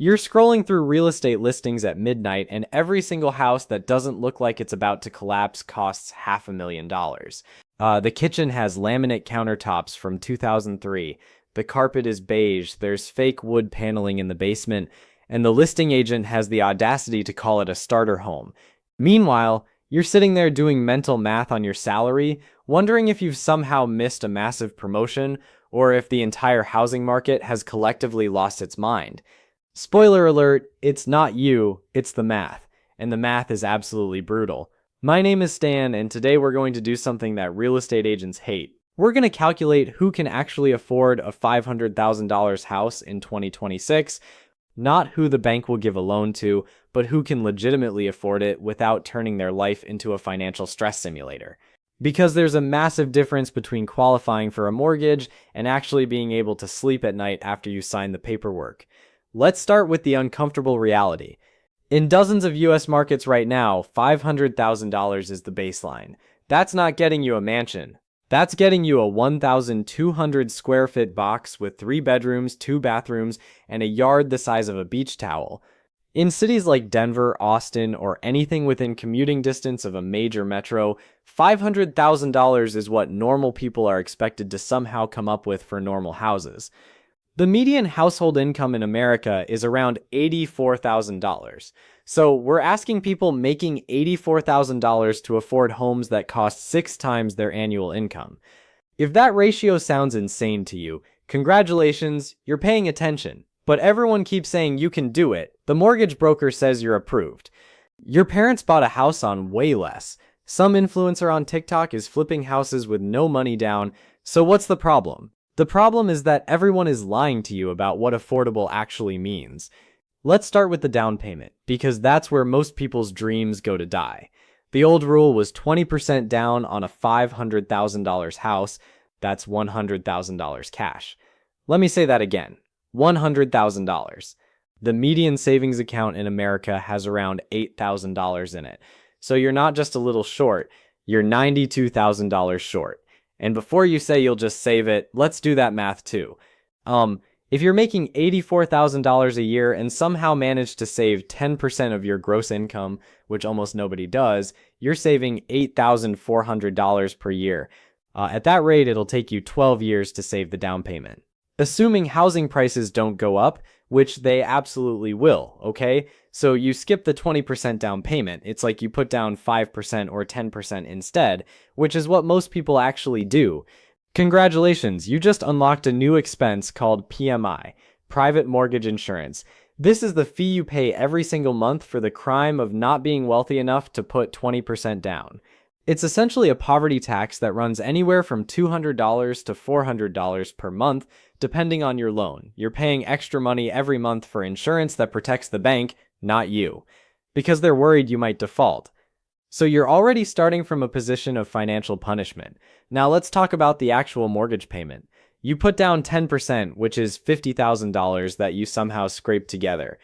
You're scrolling through real estate listings at midnight, and every single house that doesn't look like it's about to collapse costs $500,000. The kitchen has laminate countertops from 2003. The carpet is beige. There's fake wood paneling in the basement, and the listing agent has the audacity to call it a starter home. Meanwhile, you're sitting there doing mental math on your salary, wondering if you've somehow missed a massive promotion or if the entire housing market has collectively lost its mind. Spoiler alert, it's not you, it's the math, and the math is absolutely brutal. My name is Stan, and today we're going to do something that real estate agents hate. We're going to calculate who can actually afford a $500,000 house in 2026, not who the bank will give a loan to, but who can legitimately afford it without turning their life into a financial stress simulator. Because there's a massive difference between qualifying for a mortgage and actually being able to sleep at night after you sign the paperwork. Let's start with the uncomfortable reality. In dozens of US markets right now, $500,000 is the baseline. That's not getting you a mansion. That's getting you a 1,200 square foot box with 3 bedrooms, 2 bathrooms, and a yard the size of a beach towel. In cities like Denver, Austin, or anything within commuting distance of a major metro, $500,000 is what normal people are expected to somehow come up with for normal houses. The median household income in America is around $84,000. So we're asking people making $84,000 to afford homes that cost 6 times their annual income. If that ratio sounds insane to you, congratulations, you're paying attention. But everyone keeps saying you can do it. The mortgage broker says you're approved. Your parents bought a house on way less. Some influencer on TikTok is flipping houses with no money down. So what's the problem? The problem is that everyone is lying to you about what affordable actually means. Let's start with the down payment, because that's where most people's dreams go to die. The old rule was 20% down on a $500,000 house. That's $100,000 cash. Let me say that again. $100,000. The median savings account in America has around $8,000 in it. So you're not just a little short, you're $92,000 short. And before you say you'll just save it, let's do that math too. If you're making $84,000 a year and somehow manage to save 10% of your gross income, which almost nobody does, you're saving $8,400 per year. At that rate, it'll take you 12 years to save the down payment. Assuming housing prices don't go up, which they absolutely will, okay? So you skip the 20% down payment. It's like you put down 5% or 10% instead, which is what most people actually do. Congratulations, you just unlocked a new expense called PMI, Private Mortgage Insurance. This is the fee you pay every single month for the crime of not being wealthy enough to put 20% down. It's essentially a poverty tax that runs anywhere from $200 to $400 per month, depending on your loan. You're paying extra money every month for insurance that protects the bank, not you, because they're worried you might default. So you're already starting from a position of financial punishment. Now let's talk about the actual mortgage payment. You put down 10%, which is $50,000 that you somehow scraped together.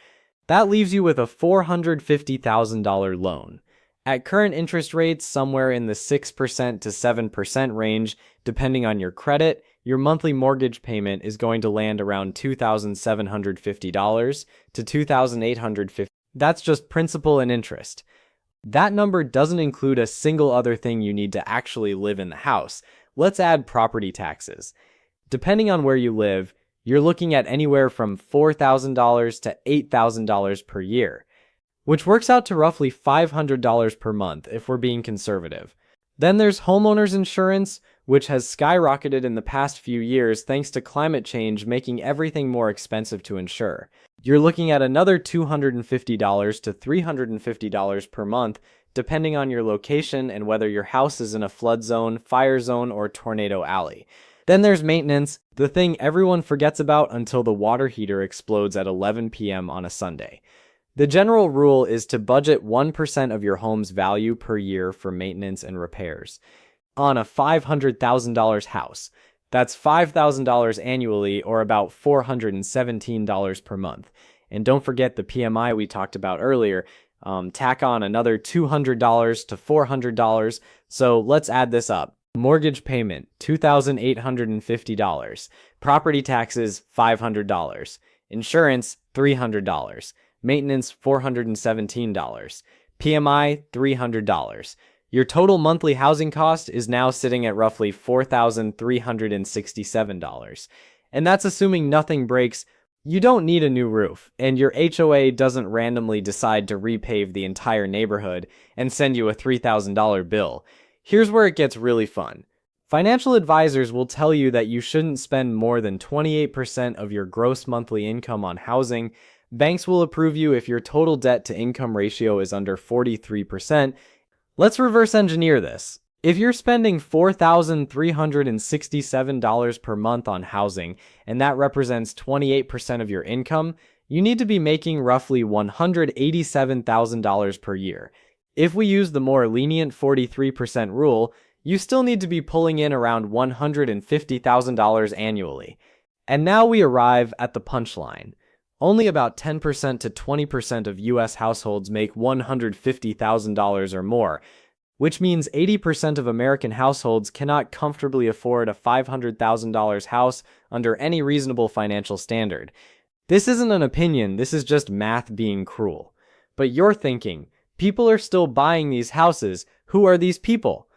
That leaves you with a $450,000 loan. At current interest rates, somewhere in the 6% to 7% range, depending on your credit, your monthly mortgage payment is going to land around $2,750 to $2,850. That's just principal and interest. That number doesn't include a single other thing you need to actually live in the house. Let's add property taxes. Depending on where you live, you're looking at anywhere from $4,000 to $8,000 per year, which works out to roughly $500 per month if we're being conservative. Then there's homeowners insurance, which has skyrocketed in the past few years thanks to climate change making everything more expensive to insure. You're looking at another $250 to $350 per month, depending on your location and whether your house is in a flood zone, fire zone, or tornado alley. Then there's maintenance, the thing everyone forgets about until the water heater explodes at 11 p.m. on a Sunday. The general rule is to budget 1% of your home's value per year for maintenance and repairs. On a $500,000 house, that's $5,000 annually, or about $417 per month. And don't forget the PMI we talked about earlier. Tack on another $200 to $400. So let's add this up. Mortgage payment, $2,850. Property taxes, $500. Insurance, $300. Maintenance, $417. PMI, $300. Your total monthly housing cost is now sitting at roughly $4,367. And that's assuming nothing breaks. You don't need a new roof, and your HOA doesn't randomly decide to repave the entire neighborhood and send you a $3,000 bill. Here's where it gets really fun. Financial advisors will tell you that you shouldn't spend more than 28% of your gross monthly income on housing. Banks will approve you if your total debt to income ratio is under 43%. Let's reverse engineer this. If you're spending $4,367 per month on housing, and that represents 28% of your income, you need to be making roughly $187,000 per year. If we use the more lenient 43% rule, you still need to be pulling in around $150,000 annually. And now we arrive at the punchline. Only about 10% to 20% of US households make $150,000 or more, which means 80% of American households cannot comfortably afford a $500,000 house under any reasonable financial standard. This isn't an opinion, this is just math being cruel. But you're thinking, people are still buying these houses. Who are these people?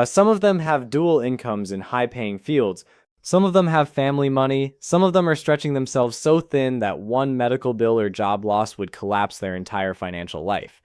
Some of them have dual incomes in high-paying fields. Some of them have family money. Some of them are stretching themselves so thin that one medical bill or job loss would collapse their entire financial life.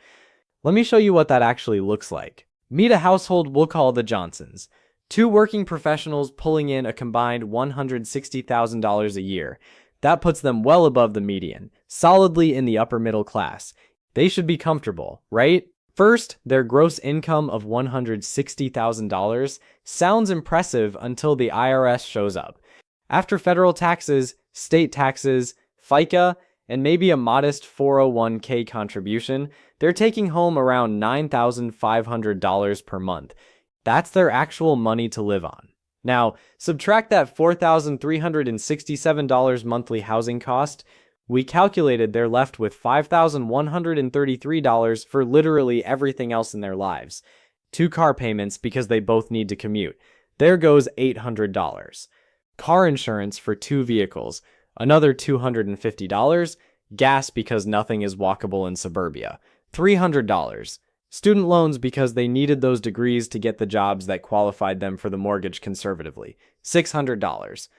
Let me show you what that actually looks like. Meet a household we'll call the Johnsons. Two working professionals pulling in a combined $160,000 a year. That puts them well above the median, solidly in the upper middle class. They should be comfortable, right? First, their gross income of $160,000 sounds impressive until the IRS shows up. After federal taxes, state taxes, FICA, and maybe a modest 401k contribution, they're taking home around $9,500 per month. That's their actual money to live on. Now, subtract that $4,367 monthly housing cost. We calculated they're left with $5,133 for literally everything else in their lives. 2 car payments because they both need to commute. There goes $800. Car insurance for 2 vehicles. Another $250. Gas because nothing is walkable in suburbia. $300. Student loans because they needed those degrees to get the jobs that qualified them for the mortgage conservatively. $600.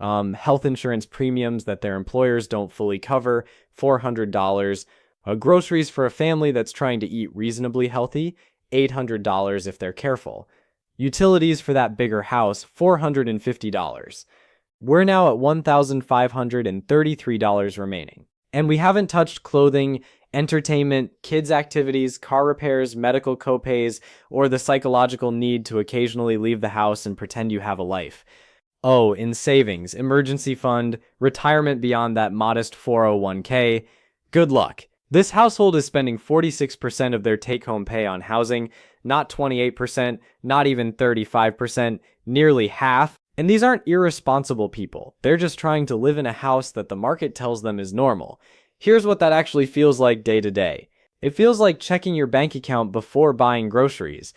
Health insurance premiums that their employers don't fully cover, $400. Groceries for a family that's trying to eat reasonably healthy, $800 if they're careful. Utilities for that bigger house, $450. We're now at $1,533 remaining. And we haven't touched clothing, entertainment, kids' activities, car repairs, medical copays, or the psychological need to occasionally leave the house and pretend you have a life. Oh, in savings, emergency fund, retirement beyond that modest 401k. Good luck. This household is spending 46% of their take-home pay on housing, not 28%, not even 35%, nearly half. And these aren't irresponsible people. They're just trying to live in a house that the market tells them is normal. Here's what that actually feels like day to day. It feels like checking your bank account before buying groceries.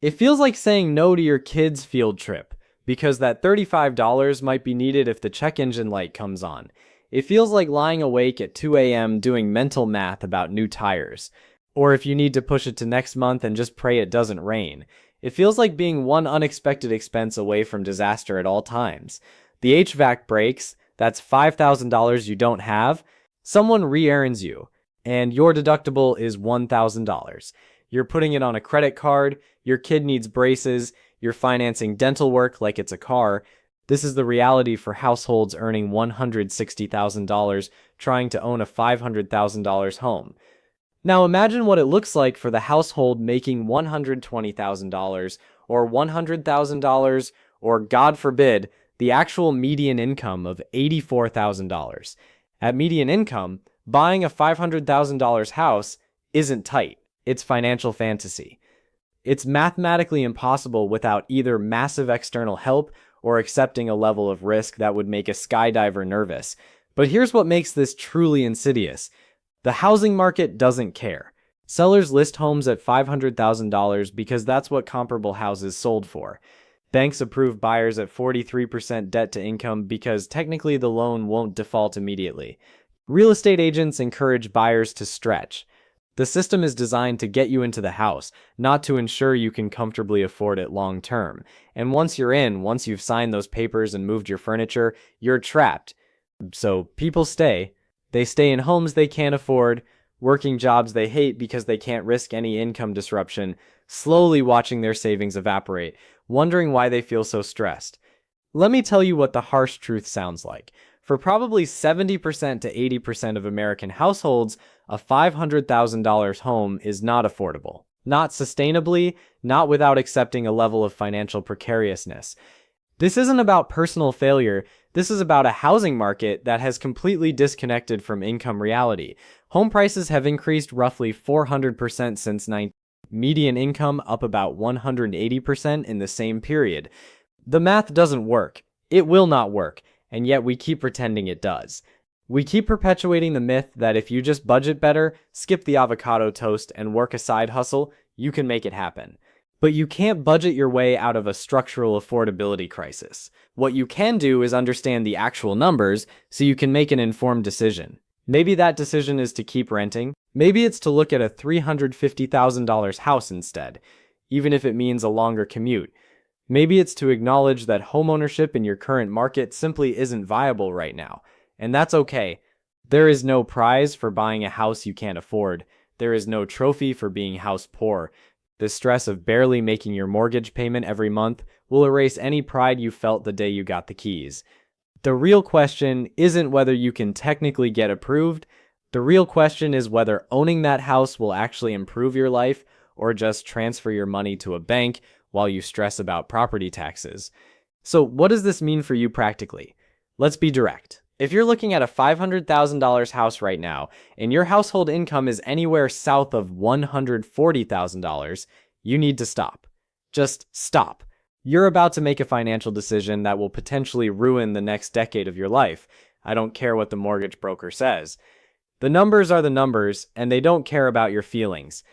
It feels like saying no to your kid's field trip, because that $35 might be needed if the check engine light comes on. It feels like lying awake at 2 a.m. doing mental math about new tires. Or if you need to push it to next month and just pray it doesn't rain. It feels like being one unexpected expense away from disaster at all times. The HVAC breaks, that's $5,000 you don't have. Someone re-errands you, and your deductible is $1,000. You're putting it on a credit card, your kid needs braces, you're financing dental work like it's a car. This is the reality for households earning $160,000 trying to own a $500,000 home. Now imagine what it looks like for the household making $120,000 or $100,000 or, God forbid, the actual median income of $84,000. At median income, buying a $500,000 house isn't tight. It's financial fantasy. It's mathematically impossible without either massive external help or accepting a level of risk that would make a skydiver nervous. But here's what makes this truly insidious. The housing market doesn't care. Sellers list homes at $500,000 because that's what comparable houses sold for. Banks approve buyers at 43% debt to income because technically the loan won't default immediately. Real estate agents encourage buyers to stretch. The system is designed to get you into the house, not to ensure you can comfortably afford it long term. And once you're in, once you've signed those papers and moved your furniture, you're trapped. So people stay. They stay in homes they can't afford, working jobs they hate because they can't risk any income disruption, slowly watching their savings evaporate, wondering why they feel so stressed. Let me tell you what the harsh truth sounds like. For probably 70% to 80% of American households, a $500,000 home is not affordable. Not sustainably, not without accepting a level of financial precariousness. This isn't about personal failure. This is about a housing market that has completely disconnected from income reality. Home prices have increased roughly 400% since 19. Median income up about 180% in the same period. The math doesn't work. It will not work. And yet we keep pretending it does. We keep perpetuating the myth that if you just budget better, skip the avocado toast, and work a side hustle, you can make it happen. But you can't budget your way out of a structural affordability crisis. What you can do is understand the actual numbers so you can make an informed decision. Maybe that decision is to keep renting. Maybe it's to look at a $350,000 house instead, even if it means a longer commute. Maybe it's to acknowledge that homeownership in your current market simply isn't viable right now. And that's okay. There is no prize for buying a house you can't afford. There is no trophy for being house poor. The stress of barely making your mortgage payment every month will erase any pride you felt the day you got the keys. The real question isn't whether you can technically get approved. The real question is whether owning that house will actually improve your life or just transfer your money to a bank while you stress about property taxes. So what does this mean for you practically? Let's be direct. If you're looking at a $500,000 house right now, and your household income is anywhere south of $140,000, you need to stop. Just stop. You're about to make a financial decision that will potentially ruin the next decade of your life. I don't care what the mortgage broker says. The numbers are the numbers, and they don't care about your feelings.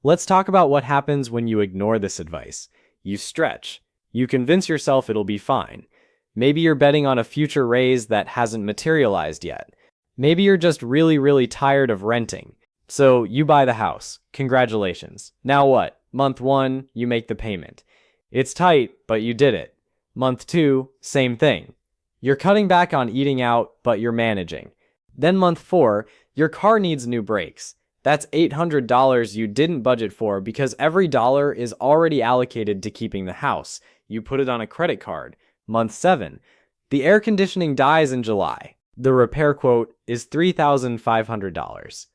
Let's talk about what happens when you ignore this advice. You stretch. You convince yourself it'll be fine. Maybe you're betting on a future raise that hasn't materialized yet. Maybe you're just really tired of renting. So you buy the house. Congratulations. Now what? Month 1, you make the payment. It's tight, but you did it. Month 2, same thing. You're cutting back on eating out, but you're managing. Then month 4, your car needs new brakes. That's $800 you didn't budget for because every dollar is already allocated to keeping the house. You put it on a credit card. Month 7, the air conditioning dies in July. The repair quote is $3,500.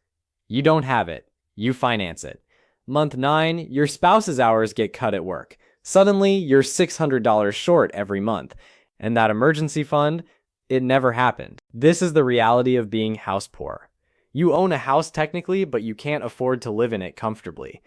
You don't have it. You finance it. Month 9, your spouse's hours get cut at work. Suddenly, you're $600 short every month. And that emergency fund, it never happened. This is the reality of being house poor. You own a house technically, but you can't afford to live in it comfortably.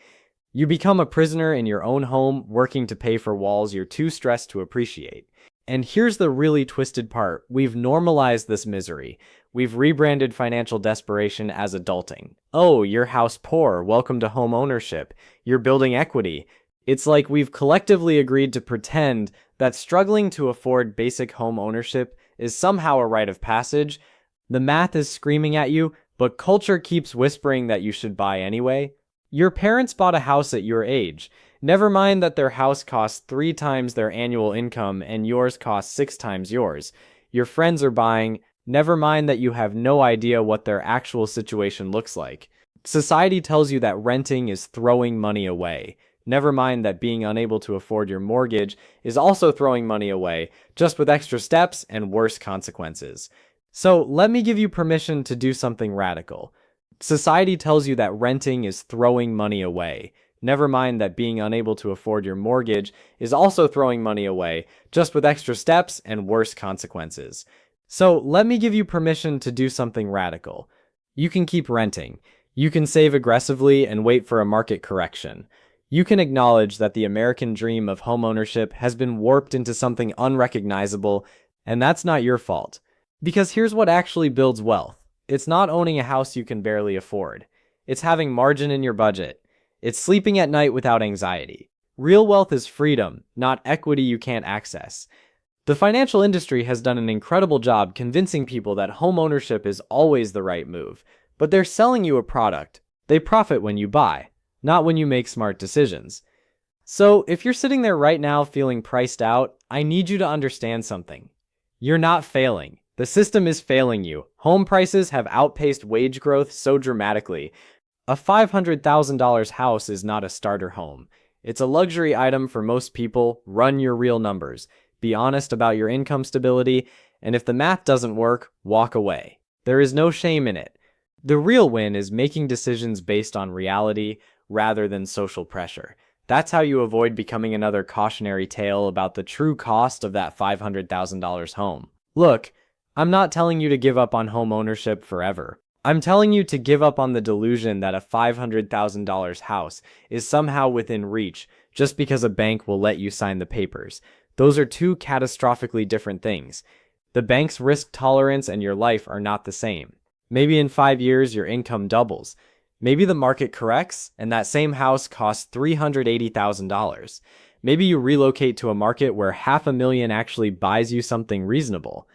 You become a prisoner in your own home, working to pay for walls you're too stressed to appreciate. And here's the really twisted part. We've normalized this misery. We've rebranded financial desperation as adulting. Oh, you're house poor. Welcome to home ownership. You're building equity. It's like we've collectively agreed to pretend that struggling to afford basic home ownership is somehow a rite of passage. The math is screaming at you, but culture keeps whispering that you should buy anyway. Your parents bought a house at your age. Never mind that their house costs 3 times their annual income and yours costs 6 times yours. Your friends are buying. Never mind that you have no idea what their actual situation looks like. Society tells you that renting is throwing money away. Never mind that being unable to afford your mortgage is also throwing money away, just with extra steps and worse consequences. So let me give you permission to do something radical. Society tells you that renting is throwing money away. Never mind that being unable to afford your mortgage is also throwing money away, just with extra steps and worse consequences. So let me give you permission to do something radical. You can keep renting. You can save aggressively and wait for a market correction. You can acknowledge that the American dream of homeownership has been warped into something unrecognizable, and that's not your fault. Because here's what actually builds wealth. It's not owning a house you can barely afford. It's having margin in your budget. It's sleeping at night without anxiety. Real wealth is freedom, not equity you can't access. The financial industry has done an incredible job convincing people that homeownership is always the right move, but they're selling you a product. They profit when you buy, not when you make smart decisions. So, if you're sitting there right now feeling priced out, I need you to understand something. You're not failing. The system is failing you. Home prices have outpaced wage growth so dramatically. A $500,000 house is not a starter home. It's a luxury item for most people. Run your real numbers. Be honest about your income stability, and if the math doesn't work, walk away. There is no shame in it. The real win is making decisions based on reality rather than social pressure. That's how you avoid becoming another cautionary tale about the true cost of that $500,000 home. Look, I'm not telling you to give up on home ownership forever. I'm telling you to give up on the delusion that a $500,000 house is somehow within reach just because a bank will let you sign the papers. Those are two catastrophically different things. The bank's risk tolerance and your life are not the same. Maybe in 5 years your income doubles. Maybe the market corrects and that same house costs $380,000. Maybe you relocate to a market where $500,000 actually buys you something reasonable.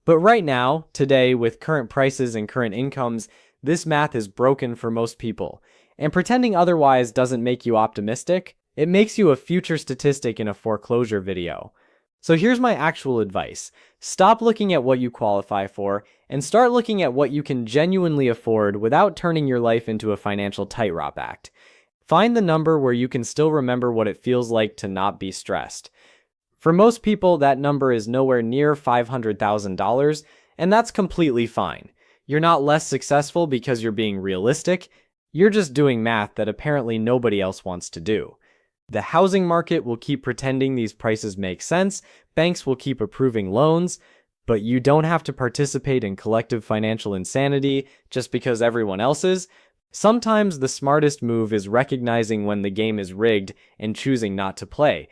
But right now, today, with current prices and current incomes, this math is broken for most people. And pretending otherwise doesn't make you optimistic, it makes you a future statistic in a foreclosure video. So here's my actual advice. Stop looking at what you qualify for and start looking at what you can genuinely afford without turning your life into a financial tightrope act. Find the number where you can still remember what it feels like to not be stressed. For most people, that number is nowhere near $500,000, and that's completely fine. You're not less successful because you're being realistic. You're just doing math that apparently nobody else wants to do. The housing market will keep pretending these prices make sense, banks will keep approving loans, but you don't have to participate in collective financial insanity just because everyone else is. Sometimes the smartest move is recognizing when the game is rigged and choosing not to play.